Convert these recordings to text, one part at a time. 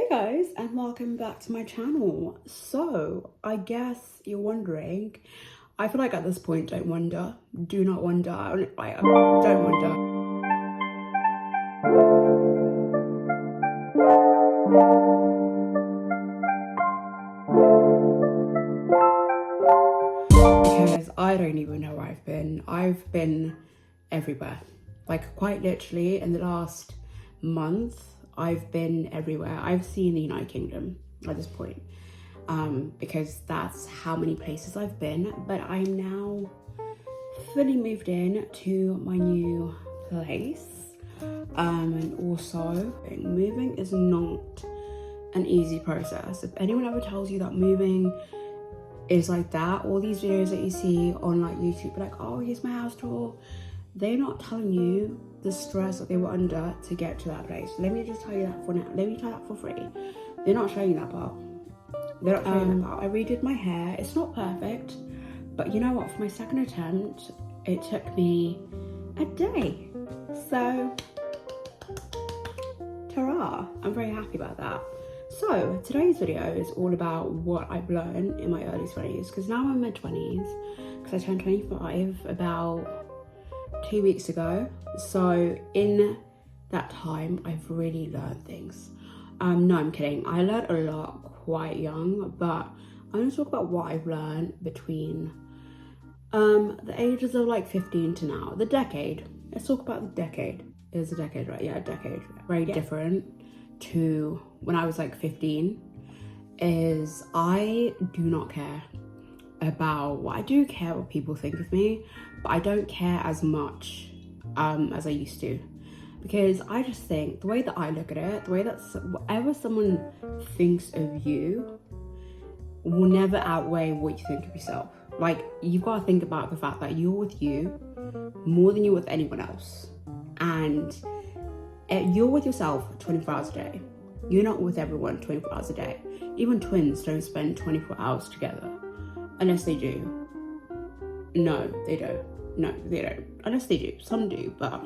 Guys, and welcome back to my channel. So I guess you're wondering, I feel like at this point, don't do not wonder, don't wonder. Because I don't even know where I've been everywhere, like quite literally in the last month. I've been everywhere. I've seen the United Kingdom at this point, because that's how many places I've been. But I'm now fully moved in to my new place. And also, moving is not an easy process. If anyone ever tells you that moving is like that, all these videos that you see on like YouTube, like, oh, here's my house tour, they're not telling you the stress that they were under to get to that place. Let me just tell you that for now. Let me tell you that for free. They're not showing you that part. They're not showing you that part. I redid my hair. It's not perfect, but you know what? For my second attempt, it took me a day. So, ta-ra. I'm very happy about that. So, today's video is all about what I've learned in my early 20s, because now I'm in my 20s, because I turned 25 about 2 weeks ago. So in that time, I've really learned things. No, I'm kidding. I learned a lot quite young, but I'm going to talk about what I've learned between the ages of like 15 to now. The decade. Let's talk about the decade. It was a decade, right? Yeah, a decade. Very different to when I was like 15. Is I do not care about I do care what people think of me, but I don't care as much as I used to, because I just think the way that I look at it, the way that whatever someone thinks of you will never outweigh what you think of yourself. Like, you've got to think about the fact that you're with you more than you're with anyone else, and you're with yourself 24 hours a day. You're not with everyone 24 hours a day. Even twins don't spend 24 hours together. Unless they do. No, they don't. No, they don't. Unless they do. Some do, but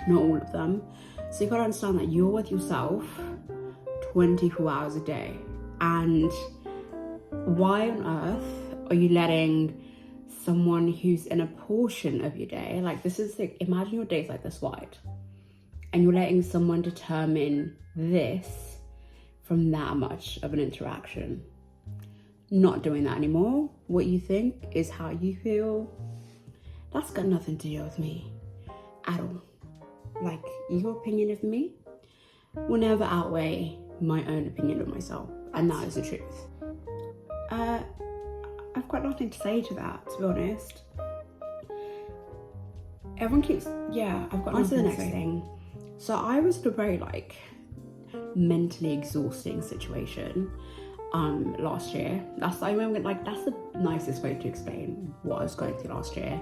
not all of them. So you gotta understand that you're with yourself 24 hours a day. And why on earth are you letting someone who's in a portion of your day, like this is like, imagine your day's like this wide, and you're letting someone determine this from that much of an interaction? Not doing that anymore. What you think is how you feel. That's got nothing to do with me at all. Like, your opinion of me will never outweigh my own opinion of myself, and that is the truth. I've got nothing to say to that, to be honest. Everyone keeps, I've got on to the next thing. So I was in a very like mentally exhausting situation last year. That's the nicest way to explain what I was going through last year.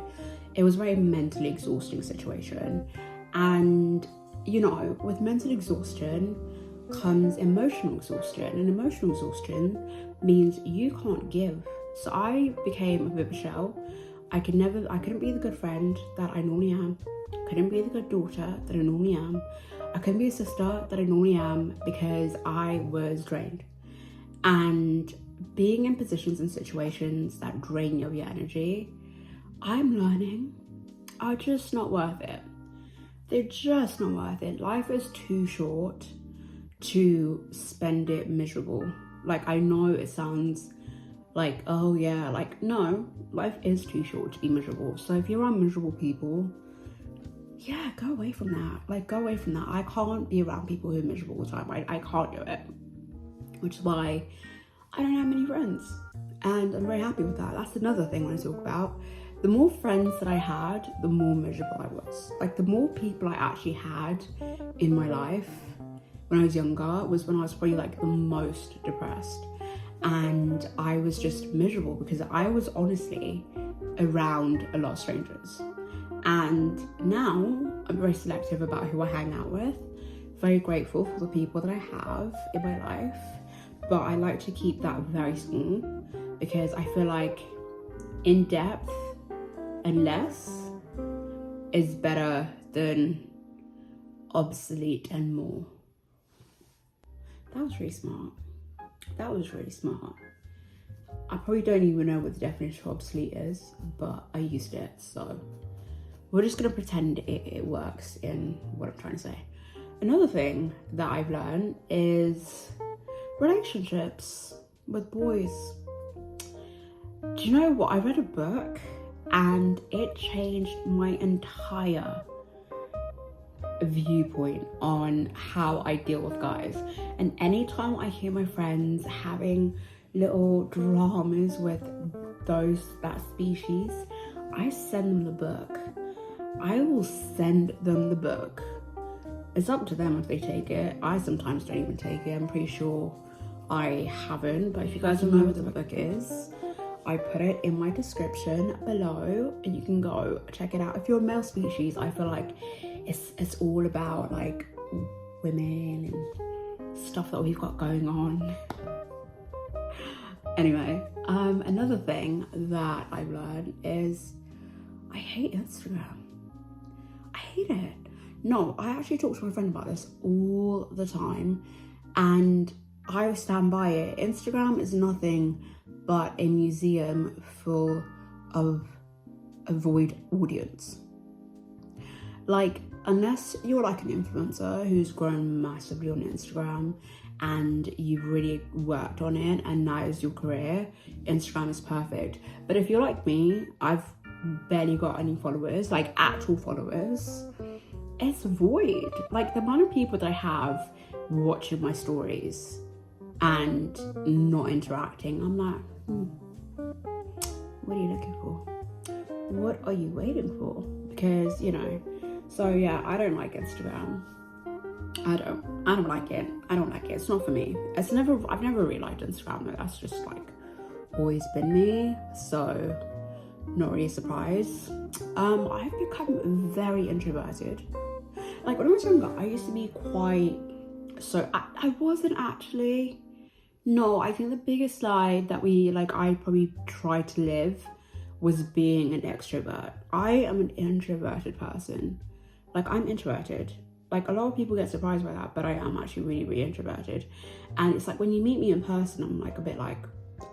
It was a very mentally exhausting situation, and you know, with mental exhaustion comes emotional exhaustion, and emotional exhaustion means you can't give. So I became a bit of a shell. I couldn't be the good friend that I normally am. I couldn't be the good daughter that I normally am. I couldn't be a sister that I normally am, because I was drained. And being in positions and situations that drain you of your energy, I'm learning, are just not worth it. They're just not worth it. Life is too short to spend it miserable. Like, I know it sounds like, oh yeah, like, no, life is too short to be miserable. So if you're around miserable people, yeah, go away from that. Like, go away from that. I can't be around people who are miserable all the time. I can't do it. Which is why I don't have many friends. And I'm very happy with that. That's another thing I want to talk about. The more friends that I had, the more miserable I was. Like, the more people I actually had in my life when I was younger was when I was probably like the most depressed. And I was just miserable because I was honestly around a lot of strangers. And now I'm very selective about who I hang out with. Very grateful for the people that I have in my life, but I like to keep that very small, because I feel like in depth and less is better than obsolete and more. That was really smart. That was really smart. I probably don't even know what the definition of obsolete is, but I used it, so we're just gonna pretend it works in what I'm trying to say. Another thing that I've learned is relationships with boys. Do you know what? I read a book and it changed my entire viewpoint on how I deal with guys. And anytime I hear my friends having little dramas with that species, I send them the book. I will send them the book. It's up to them if they take it. I sometimes don't even take it. I'm pretty sure I haven't, but if you guys don't know what the book is, I put it in my description below and you can go check it out. If you're a male species, I feel like it's all about like women and stuff that we've got going on. Anyway, another thing that I've learned is I hate Instagram. I hate it. No, I actually talk to my friend about this all the time and I stand by it. Instagram is nothing but a museum full of a void audience. Like, unless you're like an influencer who's grown massively on Instagram and you've really worked on it and that is your career, Instagram is perfect. But if you're like me, I've barely got any followers, like actual followers, it's void. Like the amount of people that I have watching my stories and not interacting, I'm like, what are you looking for? What are you waiting for? Because, you know, so yeah, I don't like Instagram. I don't like it. I don't like it. It's not for me. I've never really liked Instagram. Like, that's just like always been me. So not really a surprise. I've become very introverted. Like when I was younger, I used to be quite, so I wasn't actually, no, I think the biggest lie that I probably tried to live was being an extrovert. I am an introverted person. Like I'm introverted. Like a lot of people get surprised by that, but I am actually really, really introverted. And it's like when you meet me in person, I'm like a bit like,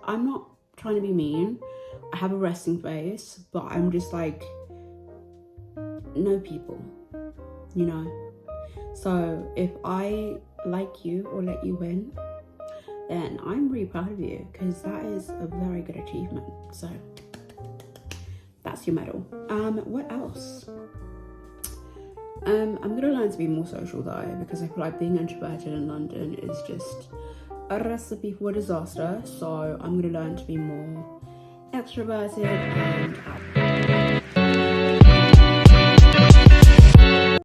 I'm not trying to be mean. I have a resting face, but I'm just like, no people, you know? So if I like you or let you win, then I'm really proud of you because that is a very good achievement. So that's your medal. What else? I'm gonna learn to be more social though, because I feel like being introverted in London is just a recipe for disaster. So I'm gonna learn to be more extroverted and